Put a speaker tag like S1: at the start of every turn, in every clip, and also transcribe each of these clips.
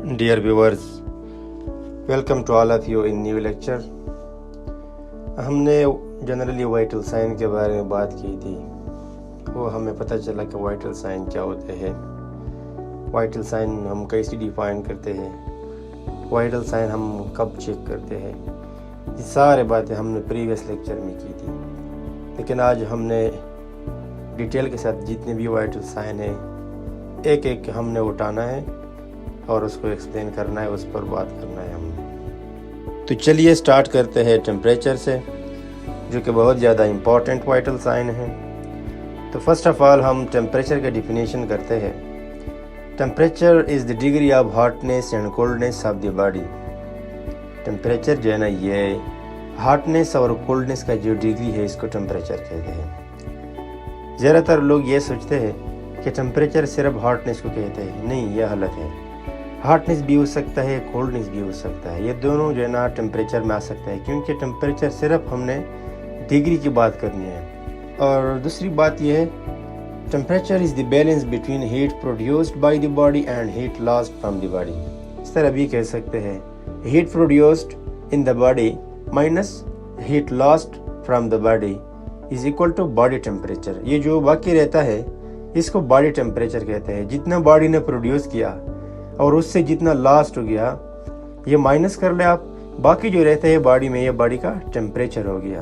S1: Dear viewers, welcome to all of you in new lecture. हमने generally vital sign के बारे में बात की थी। वो हमें पता चला कि वाइटल साइन क्या होते हैं, वाइटल साइन हम कैसे डिफाइन करते हैं, वाइटल साइन हम कब चेक करते हैं। ये सारे बातें हमने प्रीवियस लेक्चर में की थी, लेकिन आज हमने डिटेल के साथ जितने भी वाइटल साइन है एक एक हमने उठाना है और उसको एक्सप्लेन करना है, उस पर बात करना है हमने। तो चलिए स्टार्ट करते हैं टेम्परेचर से, जो कि बहुत ज़्यादा इम्पॉर्टेंट वाइटल साइन है। तो फर्स्ट ऑफ ऑल हम टेम्परेचर का डिफिनेशन करते हैं। Temperature is the degree of hotness and coldness of the body. Temperature जो है ना, ये हॉटनेस और कोल्डनेस का जो डिग्री है इसको टेम्परेचर कहते हैं। ज़्यादातर लोग ये सोचते हैं कि टेम्परेचर सिर्फ हॉटनेस को कहते हैं। नहीं, यह गलत है। हॉटनेस भी हो सकता है, कोल्डनेस भी हो सकता है, ये दोनों जो है ना टेम्परेचर में आ सकता है, क्योंकि टेम्परेचर सिर्फ हमने डिग्री की बात करनी है। और दूसरी बात यह है, temperature is the balance between heat produced by the body and heat lost from the body. इस तरह भी कह सकते हैं, heat produced in the body minus heat lost from the body is equal to body temperature. ये जो बाकी रहता है इसको बॉडी टेम्परेचर कहते हैं। जितना बॉडी ने प्रोड्यूस किया और उससे जितना लॉस्ट हो गया, ये माइनस कर ले आप, बाकी जो रहता है बॉडी में, ये बॉडी का टेम्परेचर हो गया।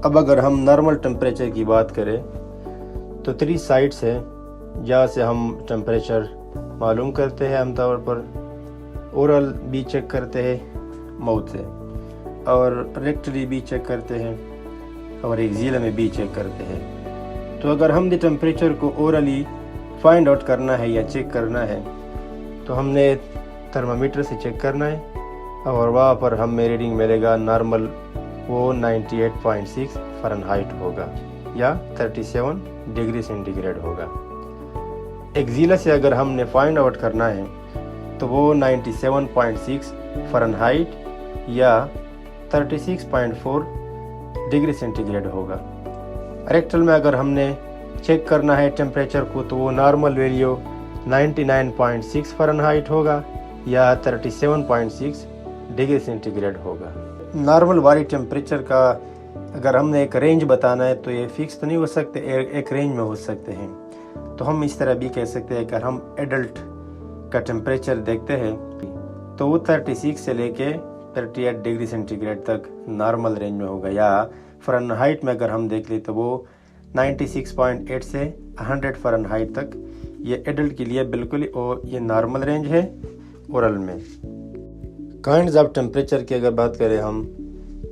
S1: अब अगर हम नॉर्मल टेम्परेचर की बात करें तो 3 साइट्स है जहाँ से हम टेम्परेचर मालूम करते हैं। आमतौर पर ओरल भी चेक करते हैं माउथ से, और रेक्टली भी चेक करते हैं, और एक्सिला में भी चेक करते हैं। तो अगर हम द टेम्परेचर को ओरली फाइंड आउट करना है या चेक करना है तो हमने थर्मामीटर से चेक करना है, और वहाँ पर हमें रीडिंग मिलेगा नॉर्मल, वो 98.6 फ़ारेनहाइट होगा या 37 डिग्री सेंटीग्रेड होगा। एक्सिला से अगर हमने फाइंड आउट करना है तो वो 97.6 फ़ारेनहाइट या 36.4 डिग्री सेंटीग्रेड होगा। रेक्टल में अगर हमने चेक करना है टेम्परेचर को तो वो नॉर्मल वैल्यू 99.6 फ़ारेनहाइट होगा या 37.6 डिग्री सेंटीग्रेड होगा। नॉर्मल बॉडी टेम्परेचर का अगर हमने एक रेंज बताना है तो ये फिक्स तो नहीं हो सकते, एक रेंज में हो सकते हैं। तो हम इस तरह भी कह सकते हैं, अगर हम एडल्ट का टेम्परेचर देखते हैं तो वो 36 से लेके 38 डिग्री सेंटीग्रेड तक नॉर्मल रेंज में होगा, या फ़ारेनहाइट में अगर हम देख लें तो वो 96.8 से 100 फ़ारेनहाइट तक ये एडल्ट के लिए बिल्कुल और ये नॉर्मल रेंज है। ओरल में काइंड्स ऑफ टेम्परेचर की अगर बात करें हम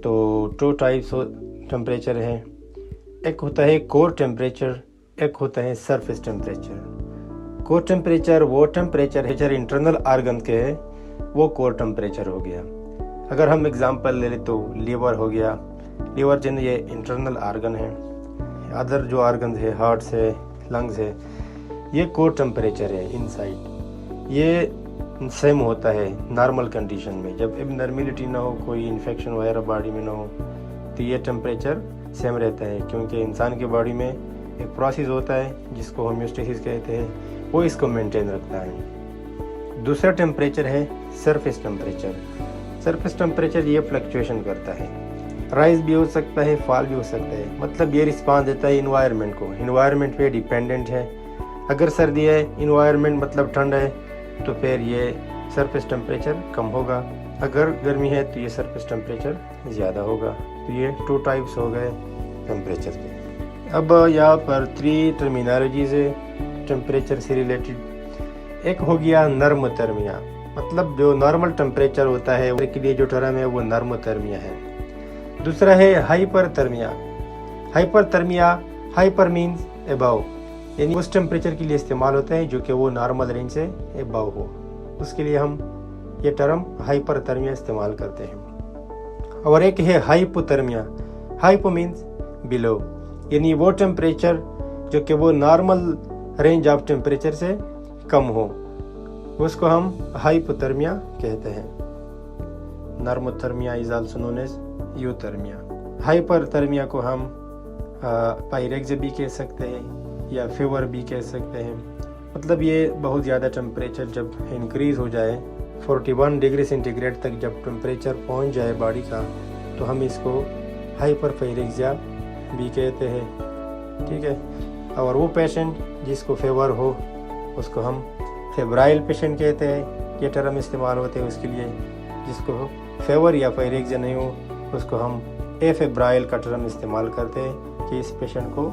S1: तो 2 टाइप्स टेम्परेचर हैं। एक होता है कोर टेम्परेचर, एक होता है सरफेस टेम्परेचर। कोर टेम्परेचर वो टेम्परेचर है जो इंटरनल आर्गन के है, वो कोर टेम्परेचर हो गया। अगर हम एग्जांपल ले लें तो लीवर हो गया। लीवर जो ये इंटरनल आर्गन है, अदर जो आर्गन है हार्ट है, लंग्स है, ये कोर टेम्परेचर है इनसाइड। ये सेम होता है नॉर्मल कंडीशन में, जब एबनॉर्मलिटी ना हो, कोई इन्फेक्शन वगैरह बॉडी में ना हो, तो ये टेम्परेचर सेम रहता है, क्योंकि इंसान की बॉडी में एक प्रोसेस होता है जिसको होम्योस्टेसिस कहते हैं, वो इसको मेंटेन रखता है। दूसरा टेम्परेचर है सरफेस टेम्परेचर। सरफेस टेम्परेचर ये फ्लक्चुएशन करता है, राइज भी हो सकता है, फॉल भी हो सकता है। मतलब ये रिस्पांस देता है इन्वायरमेंट को, इन्वायरमेंट पे डिपेंडेंट है। अगर सर्दी है, इन्वायरमेंट मतलब ठंड है, तो फिर ये सरफेस टेम्परेचर कम होगा। अगर गर्मी है तो ये सरफेस टेम्परेचर ज़्यादा होगा। तो ये 2 टाइप्स हो गए टेम्परेचर के। अब यहाँ पर 3 टर्मिनोलॉजीज है टेम्परेचर से रिलेटेड। एक हो गया नॉर्मोथर्मिया, मतलब जो नॉर्मल टेम्परेचर होता है उसके लिए जो टर्म है वो नॉर्मोथर्मिया है। दूसरा है hyperthermia. Hyperthermia, hyper means above, यानी उस टेम्परेचर के लिए इस्तेमाल होता है जो कि वो नॉर्मल रेंज से अबव हो, उसके लिए हम ये टर्म हाइपरथर्मिया इस्तेमाल करते हैं। और एक है हाइपोथर्मिया। हाइपो मीन्स बिलो, यानी वो टेम्परेचर जो कि वो नॉर्मल रेंज ऑफ टेम्परेचर से कम हो, उसको हम हाइपोथर्मिया कहते हैं। Normothermia is also known as euthermia. Hyperthermia को हम पायरेक्सिया भी कह सकते हैं या फीवर भी कह सकते हैं। मतलब ये बहुत ज़्यादा टेम्परेचर जब इंक्रीज़ हो जाए 41 डिग्री सेंटीग्रेड तक जब टेम्परेचर पहुंच जाए बॉडी का, तो हम इसको हाइपरपायरेक्सिया भी कहते हैं। ठीक है, और वो पेशेंट जिसको फीवर हो उसको हम फेब्राइल पेशेंट कहते हैं, ये टर्म इस्तेमाल होते हैं उसके लिए। जिसको फीवर या पायरेक्सिया नहीं हो उसको हम एफेब्राइल का टर्म इस्तेमाल करते हैं कि इस पेशेंट को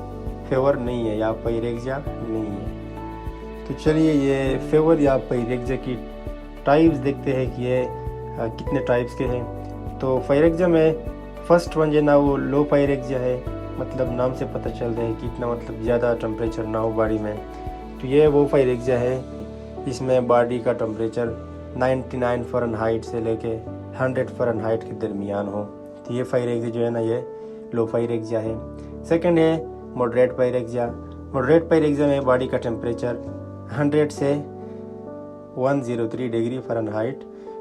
S1: फीवर नहीं है या पायरेक्सिया नहीं है। तो चलिए ये फीवर या पायरेक्सिया की टाइप्स देखते हैं कि ये कितने टाइप्स के हैं। तो पायरेक्सिया में फर्स्ट वन जो ना वो लो पायरेक्सिया है, मतलब नाम से पता चलता है कि इतना मतलब ज़्यादा टेम्परेचर ना हो बॉडी में। तो ये वो पायरेक्सिया है इसमें बॉडी का टेम्परेचर 99 फ़ारेनहाइट से लेके 100 फ़ारेनहाइट के दरमियान हो। तो ये पायरेक्सिया जो है ना ये लो पायरेक्सिया है। सेकंड है मॉडरेट पायरेक्सिया। मॉडरेट पायरेक्सिया में बॉडी का टेम्परेचर 100 से 103 डिग्री फ़ारेनहाइट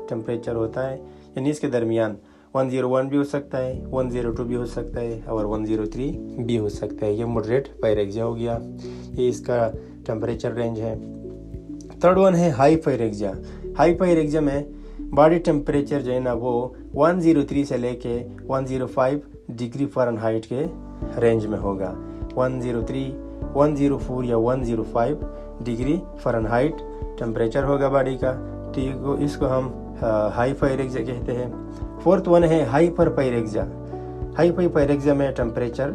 S1: टेम्परेचर होता है, यानी इसके दरमियान 101 भी हो सकता है, 102 भी हो सकता है और 103 भी हो सकता है। ये मॉडरेट पायरेक्सिया हो गया, ये इसका टेम्परेचर रेंज है। थर्ड वन है हाई पायरेक्सिया। हाई पायरेक्सिया में बॉडी टेम्परेचर जो है ना वो 103 से लेके 105 डिग्री फ़ारेनहाइट के रेंज में होगा। 103, 104 या 105 डिग्री फ़ारेनहाइट टेम्परेचर होगा बॉडी का। तो इसको हम हाई पायरेक्सिया कहते हैं। फोर्थ वन है हाइपर पायरेक्सिया। हाइपर पायरेक्सिया में टेम्परेचर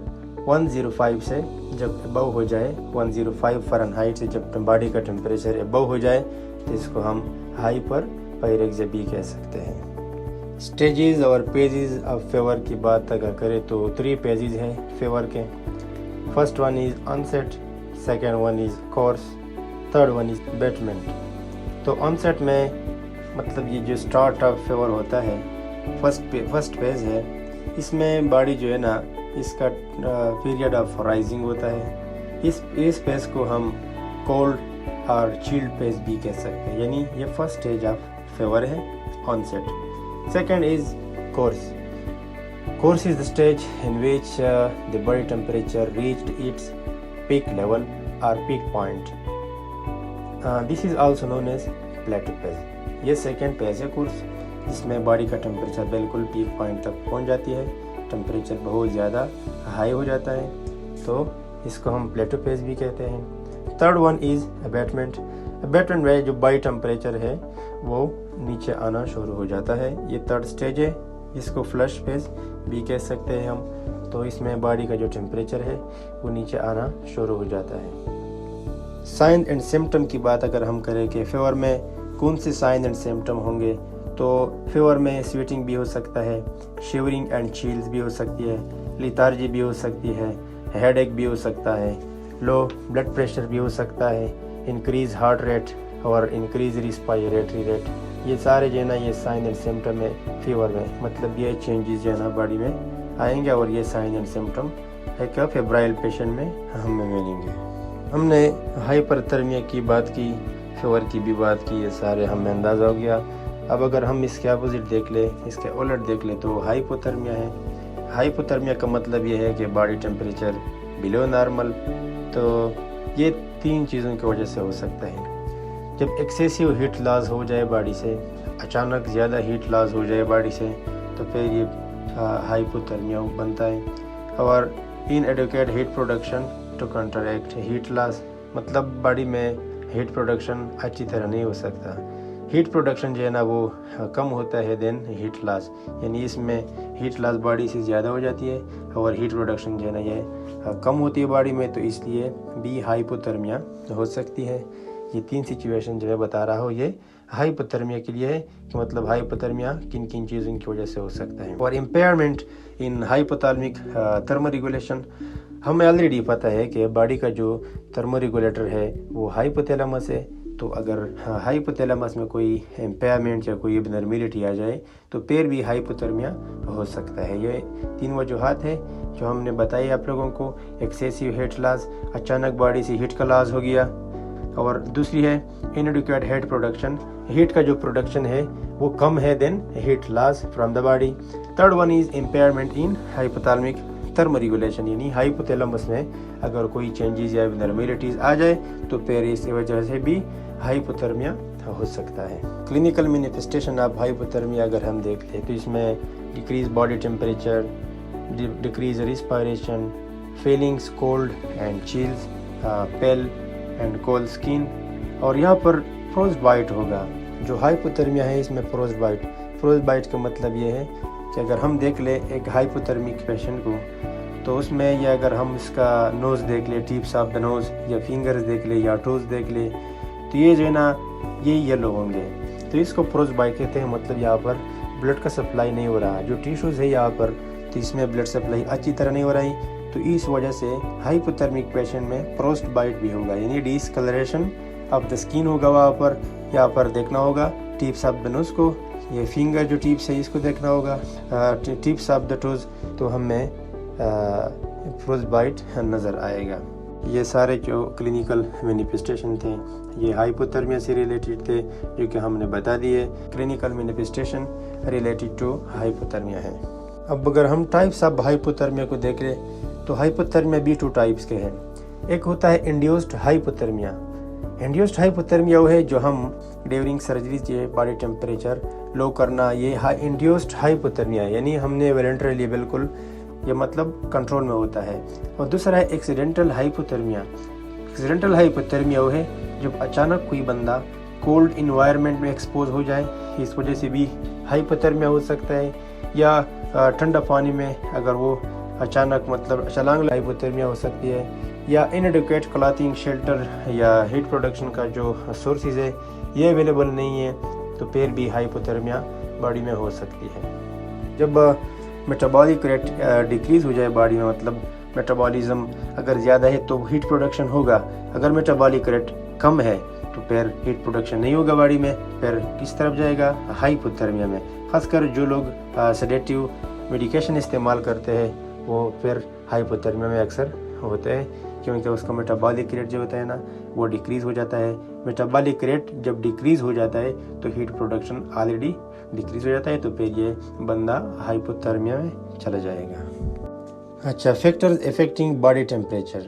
S1: 105 से जब अबव हो जाए, 105 फ़ारेनहाइट से जब बॉडी का टेम्परेचर अबव हो जाए तो इसको हम हाइपर पायरेक्सिया भी कह सकते हैं। स्टेजेस और पेजेस ऑफ फीवर की बात अगर करें तो 3 पेजेस हैं फीवर के। First one is onset, second one is course, third one is abatement. तो ऑनसेट में मतलब ये जो स्टार्ट ऑफ फीवर होता है फर्स्ट फेज है, इसमें बॉडी जो है ना इसका पीरियड ऑफ राइजिंग होता है। इस फेज को हम कोल्ड और चिल्ड फेज भी कह सकते हैं, यानी ये फर्स्ट स्टेज ऑफ फीवर है onset. Second is course. Course is the stage in which the body temperature reached its peak level और peak point. This is also known as plateau phase. ये second phase है course, जिसमें body का temperature बिल्कुल peak point तक पहुंच जाती है, टेम्परेचर बहुत ज़्यादा हाई हो जाता है, तो इसको हम प्लेटो फेज भी कहते हैं। Third one is abatement. Abatement में जो बॉडी टेम्परेचर है वो नीचे आना शुरू हो जाता है, ये थर्ड स्टेज है, इसको फ्लश फेज भी कह सकते हैं हम। तो इसमें बॉडी का जो टेम्परेचर है वो नीचे आना शुरू हो जाता है। साइन एंड सिम्टम की बात अगर हम करें कि फीवर में कौन से साइन एंड सिम्टम होंगे, तो फीवर में स्वेटिंग भी हो सकता है, शिवरिंग एंड चिल्स भी हो सकती है, लिथार्जी भी हो सकती है, हेडेक भी हो सकता है, लो ब्लड प्रेशर भी हो सकता है, इंक्रीज हार्ट रेट और इंक्रीज रिस्पायरेटरी रेट। ये सारे जो है ना ये साइन एंड सिम्टम है फीवर में, मतलब ये चेंजेस जो है ना बॉडी में आएंगे और ये साइन एंड सिम्टम एक फेब्राइल पेशेंट में हमें मिलेंगे। हमने हाइपरथर्मिया की बात की, फीवर की भी बात की, ये सारे हमें अंदाज़ा हो गया। अब अगर हम इसके अपोजिट देख ले, इसके उलट देख ले, तो हाइपोथर्मिया है। हाइपोथर्मिया का मतलब ये है कि बॉडी टेम्परेचर बिलो नॉर्मल। तो ये 3 चीज़ों की वजह से हो सकता है। जब एक्सेसिव हीट लॉस हो जाए बॉडी से, अचानक ज़्यादा हीट लॉस हो जाए बॉडी से, तो फिर ये हाइपोथर्मिया बनता है। और inadequate heat production to contract heat loss, मतलब बॉडी में हीट प्रोडक्शन अच्छी तरह नहीं हो सकता। हीट प्रोडक्शन जो है ना वो कम होता है देन हीट लॉस, यानी इसमें हीट लॉस बॉडी से ज़्यादा हो जाती है और हीट प्रोडक्शन जो है ना ये कम होती है बॉडी में, तो इसलिए भी हाइपोथर्मिया हो सकती है। ये 3 सिचुएशन जो मैं बता रहा हूँ ये हाइपोथर्मिया के लिए है, कि मतलब हाइपोथर्मिया किन किन चीज़ों की वजह से हो सकता है। और इम्पेयरमेंट इन हाइपोथैलेमिक थर्मोरेगुलेशन, हमें ऑलरेडी पता है कि बॉडी का जो थर्मोरेगुलेटर है वो हाइपोथैलेमस है। तो अगर हाइपोथैलेमस में कोई इम्पेयरमेंट या कोई एबनॉर्मैलिटी आ जाए तो फिर भी हाइपोथर्मिया हो सकता है। ये 3 वजूहात है जो हमने बताई आप लोगों को। एक्सेसिव हीट लॉस, अचानक बॉडी से हीट का लॉस हो गया, और दूसरी है इनएडिक्वेट हीट प्रोडक्शन, हीट का जो प्रोडक्शन है वो कम है then heat loss from the body. Third one is impairment in hypothalamic thermoregulation यानी हाइपोथैलेमस में अगर कोई चेंजेस या एबनॉर्मलिटीज आ जाए तो फिर इस वजह से भी हाइपोथर्मिया हो सकता है। क्लिनिकल मैनिफेस्टेशन ऑफ हाइपोथर्मिया अगर हम देख लें तो इसमें decrease body temperature, decrease respiration, feelings cold and chills, pale and cold skin, और यहाँ पर फ्रोस्ट बाइट होगा। जो हाइपोथर्मिया है इसमें फ्रोस्ट बाइट का मतलब ये है कि अगर हम देख ले एक हाइपोथर्मिक पेशेंट को तो उसमें या अगर हम इसका नोज़ देख ले, टिप्स ऑफ द नोज़ या फिंगर्स देख ले या टोज देख ले तो ये जो है ना ये येलो होंगे, तो इसको फ्रोस्ट बाइट कहते हैं। मतलब यहाँ पर ब्लड का सप्लाई नहीं हो रहा, जो टिश्यूज़ है यहाँ पर तो इसमें ब्लड सप्लाई अच्छी तरह नहीं हो रही, तो इस वजह से हाइपोथर्मिक पेशेंट में फ्रोस्ट बाइट भी होगा यानी डिस्कलरेशन ऑफ द स्किन होगा। वहाँ पर यहाँ पर देखना होगा टिप्स ऑफ द नोज़ को, ये फिंगर जो टिप्स है इसको देखना होगा, टिप्स ऑफ द टोज, तो हमें फ्रोस्ट बाइट नज़र आएगा। ये सारे जो क्लिनिकल मैनिफेस्टेशन थे ये हाइपोथर्मिया से रिलेटेड थे जो कि हमने बता दिए। Clinical manifestation related to hypothermia है। अब अगर हम टाइप्स ऑफ हाइपोथर्मिया को देख लें तो हाइपोथर्मिया भी 2 टाइप्स के हैं। एक होता है इंड्यूस्ड हाइपोथर्मिया। इंड्यूस्ड हाइपोथर्मिया वो है जो हम ड्यूरिंग सर्जरी ये बॉडी टेम्परेचर लो करना, ये इंड्यूस्ड हाइपोथर्मिया यानी हमने वॉलंटरीली बिल्कुल ये मतलब कंट्रोल में होता है। और दूसरा है एक्सीडेंटल हाइपोथर्मिया। एक्सीडेंटल हाइपोथर्मिया वो है जब अचानक कोई बंदा कोल्ड इन्वायरमेंट में एक्सपोज हो जाए, इस वजह से भी हाइपोथर्मिया हो सकता है, या ठंडा पानी में अगर वो अचानक मतलब छलांग हाइपोथर्मिया हो सकती है, या इनएडिक्वेट क्लॉथिंग शेल्टर या हीट प्रोडक्शन का जो सोर्सेज है ये अवेलेबल नहीं है तो फिर भी हाइपोथर्मिया बॉडी में हो सकती है। जब मेटाबॉलिक रेट डिक्रीज हो जाए बॉडी में, मतलब मेटाबॉलिज्म अगर ज़्यादा है तो हीट प्रोडक्शन होगा, अगर मेटाबॉलिक रेट कम है तो फिर हीट प्रोडक्शन नहीं होगा बॉडी में, फिर किस तरफ जाएगा हाइपोथर्मिया में। खासकर जो लोग सेडेटिव मेडिकेशन इस्तेमाल करते हैं वो फिर हाइपोथर्मिया में अक्सर होते हैं क्योंकि उसका मेटाबॉलिक रेट जो होता है ना वो डिक्रीज़ हो जाता है। मेटाबॉलिक रेट जब डिक्रीज़ हो जाता है तो हीट प्रोडक्शन ऑलरेडी डिक्रीज़ हो जाता है, तो फिर ये बंदा हाइपोथर्मिया में चला जाएगा। अच्छा, फैक्टर्स इफेक्टिंग बॉडी टेम्परेचर,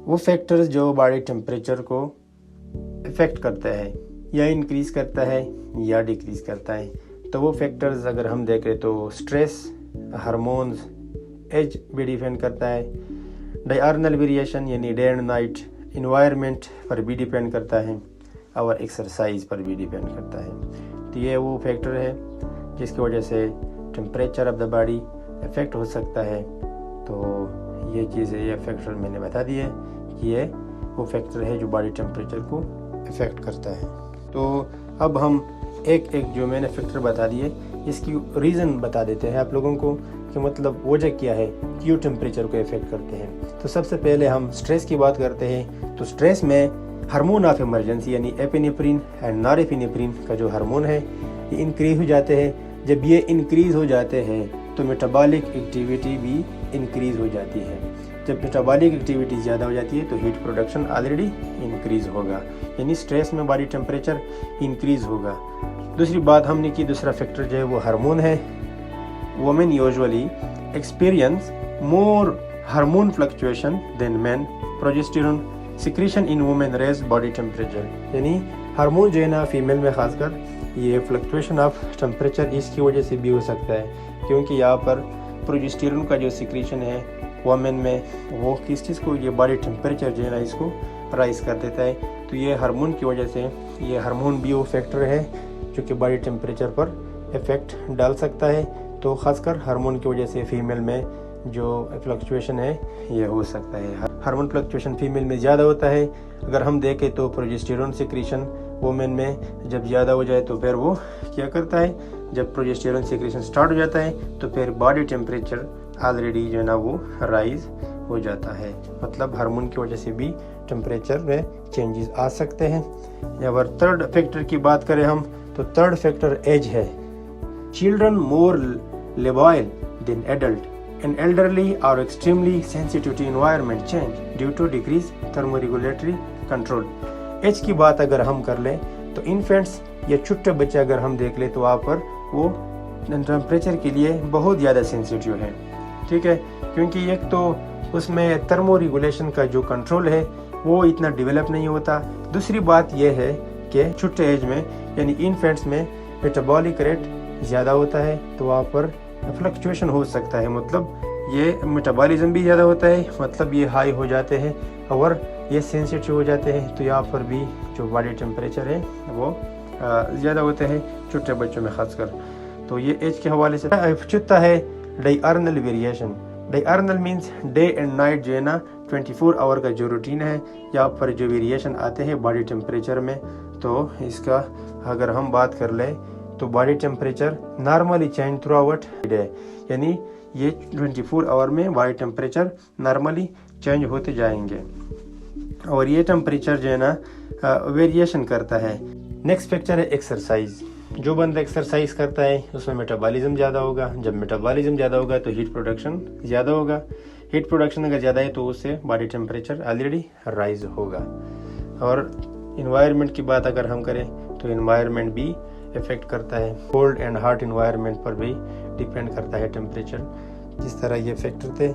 S1: वो फैक्टर्स जो बॉडी टेम्परेचर को इफेक्ट करता है या इंक्रीज करता है या डिक्रीज करता है, तो वो फैक्टर्स अगर हम देखें तो स्ट्रेस, हार्मोन्स, एज भी डिपेंड करता है, डायर्नल वेरिएशन यानी डे एंड नाइट, इन्वायरमेंट पर भी डिपेंड करता है और एक्सरसाइज पर भी डिपेंड करता है। तो ये वो फैक्टर है जिसकी वजह से temperature of the body effect हो सकता है। तो ये चीज़ है, ये फैक्टर मैंने बता दिए कि ये वो फैक्टर है जो बॉडी टेम्परेचर को इफेक्ट करता है। तो अब हम एक एक जो मैंने फैक्टर बता दिए इसकी रीज़न बता देते हैं आप लोगों को कि मतलब वजह क्या है क्यों टेम्परेचर को इफेक्ट करते हैं। तो सबसे पहले हम स्ट्रेस की बात करते हैं। तो स्ट्रेस में हार्मोन ऑफ इमरजेंसी यानी एपिनेफ्रिन एंड नॉरएपिनेफ्रिन का जो हार्मोन है ये इंक्रीज हो जाते हैं। जब ये इंक्रीज हो जाते हैं तो मेटाबॉलिक एक्टिविटी भी इंक्रीज हो जाती है। जब मेटाबॉलिक एक्टिविटी ज़्यादा हो जाती है तो हीट प्रोडक्शन ऑलरेडी इंक्रीज होगा, यानी स्ट्रेस में बॉडी टेम्परेचर इंक्रीज होगा। दूसरी बात हमने की, दूसरा फैक्टर जो है वो हार्मोन है। Women usually experience more hormone fluctuation than man. Progesterone secretion in women raise body temperature, यानी हार्मोन जो है ना फीमेल में खासकर ये फ्लक्चुएशन ऑफ टेम्परेचर इसकी वजह से भी हो सकता है क्योंकि यहाँ पर प्रोजेस्टेरोन का जो सिक्रीशन है वुमेन में वो किस चीज़ को, ये बॉडी टेम्परेचर जो है ना इसको राइज कर देता है। तो ये हार्मोन की वजह से, ये हार्मोन भी वो फैक्टर है जो कि बॉडी टेम्परेचर पर इफेक्ट डाल सकता है। तो खासकर हार्मोन की वजह से फीमेल में जो फ्लक्चुएशन है ये हो सकता है। हार्मोन फ्लक्चुएशन फीमेल में ज़्यादा होता है। अगर हम देखें तो प्रोजेस्टेरोन सिक्रीशन वुमेन में जब ज़्यादा हो जाए तो फिर वो क्या करता है, जब प्रोजेस्टेरोन सिक्रीशन स्टार्ट हो जाता है तो फिर बॉडी टेम्परेचर ऑलरेडी जो है ना वो राइज हो जाता है। मतलब हार्मोन की वजह से भी टेम्परेचर में चेंजेस आ सकते हैं। अगर थर्ड फैक्टर की बात करें हम तो थर्ड फैक्टर एज है। Children more labile than adult and elderly are extremely sensitive to environment change due to decreased thermoregulatory control। Age की बात अगर हम कर लें तो इन्फेंट्स या छोटे बच्चे अगर हम देख लें तो वहाँ पर वो टेम्परेचर के लिए बहुत ज़्यादा सेंसिटिव है। ठीक है, क्योंकि एक तो उसमें थर्मो रेगुलेशन का जो कंट्रोल है वो इतना डेवलप नहीं होता। दूसरी बात यह है कि छोटे एज में यानी इन्फेंट्स में मेटाबॉलिक रेट ज़्यादा होता है, तो वहाँ पर फ्लक्चुएशन हो सकता है, मतलब ये मेटाबॉलिज्म भी ज़्यादा होता है, मतलब ये हाई हो जाते हैं और ये सेंसिटिव हो जाते हैं, तो यहाँ पर भी जो बॉडी टेम्परेचर है वो ज़्यादा होते हैं छोटे बच्चों में खासकर। तो ये एज के हवाले से चुता है diurnal variation. Diurnal means day and night जो है ना 24 आवर का जो रूटीन है, यहाँ पर जो वेरिएशन आते हैं बॉडी टेम्परेचर में, तो इसका अगर हम बात कर ले तो body temperature normally change through out day, यानी ये 24 आवर में बॉडी टेम्परेचर नॉर्मली चेंज होते जाएंगे और ये टेम्परेचर जो है ना वेरिएशन करता है। नेक्स्ट फैक्टर है एक्सरसाइज। जो बंदा एक्सरसाइज करता है उसमें मेटाबॉलिज्म ज़्यादा होगा, जब मेटाबॉलिज्म ज़्यादा होगा तो हीट प्रोडक्शन ज़्यादा होगा, हीट प्रोडक्शन अगर ज़्यादा है तो उससे बॉडी टेम्परेचर ऑलरेडी राइज होगा। और इन्वायरमेंट की बात अगर हम करें तो इन्वायरमेंट भी इफेक्ट करता है, कोल्ड एंड हॉट इन्वायरमेंट पर भी डिपेंड करता है टेम्परेचर। जिस तरह ये फैक्टर थे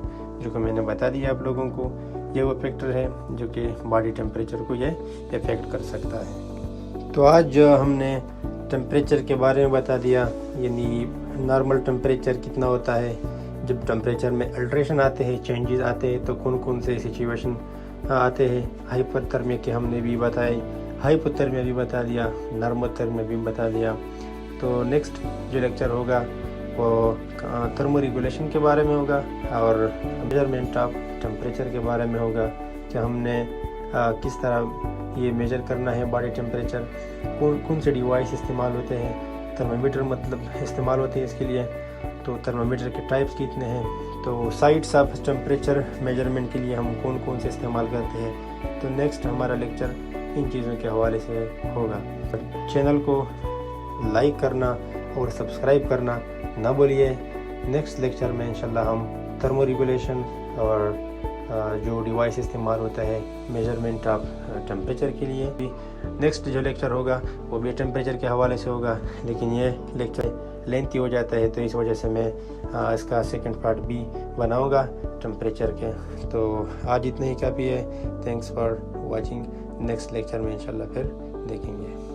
S1: जो कि मैंने बता दिया आप लोगों को, ये वो फैक्टर है जो कि बॉडी टेम्परेचर को ये इफेक्ट कर सकता है। तो आज जो हमने टेम्परेचर के बारे में बता दिया, यानी नॉर्मल टेम्परेचर कितना होता है, जब टेम्परेचर में अल्ट्रेशन आते हैं, चेंजेस आते हैं तो कौन कौन से सिचुएशन आते हैं। हाइपरथर्मिया के हमने भी बताए, हाइपोथर्मिया भी बता दिया, नॉर्मोथर्मिया भी बता दिया। तो नेक्स्ट जो लेक्चर होगा वो थर्मो रेगुलेशन के बारे में होगा और मेजरमेंट ऑफ टेम्परेचर के बारे में होगा कि हमने किस तरह ये मेजर करना है बॉडी टेम्परेचर, कौन से डिवाइस इस्तेमाल होते हैं। थर्मामीटर मतलब इस्तेमाल होते हैं इसके लिए, तो थर्मामीटर के टाइप्स कितने हैं, तो साइट्स ऑफ टेम्परेचर मेजरमेंट के लिए हम कौन कौन से इस्तेमाल करते हैं। तो नेक्स्ट हमारा लेक्चर इन चीज़ों के हवाले से होगा। चैनल को लाइक करना और सब्सक्राइब करना ना भूलिए। नेक्स्ट लेक्चर में इंशाल्लाह हम थर्मो रेगुलेशन और जो डिवाइस इस्तेमाल होता है मेजरमेंट ऑफ टेम्परेचर के लिए भी नेक्स्ट जो लेक्चर होगा वो भी टेम्परेचर के हवाले से होगा, लेकिन ये लेक्चर लेंथी हो जाता है तो इस वजह से मैं इसका सेकंड पार्ट भी बनाऊंगा टेम्परेचर के। तो आज इतना ही काफ़ी है। Thanks for watching. Next lecture में इंशाल्लाह फिर देखेंगे।